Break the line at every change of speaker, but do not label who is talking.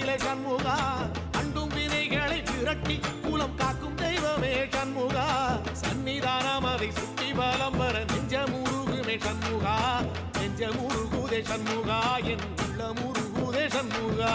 வேலை சண்முகா அண்டும் வினைகளை விரட்டி குலம் காக்கும் தெய்வமே சண்முகா சன்னிதானம் அதை சுற்றி பலம் வர நெஞ்சமுருகுமே சண்முகா நெஞ்சமுருகுதே சண்முகா என் உள்ள முருகுதே சண்முகா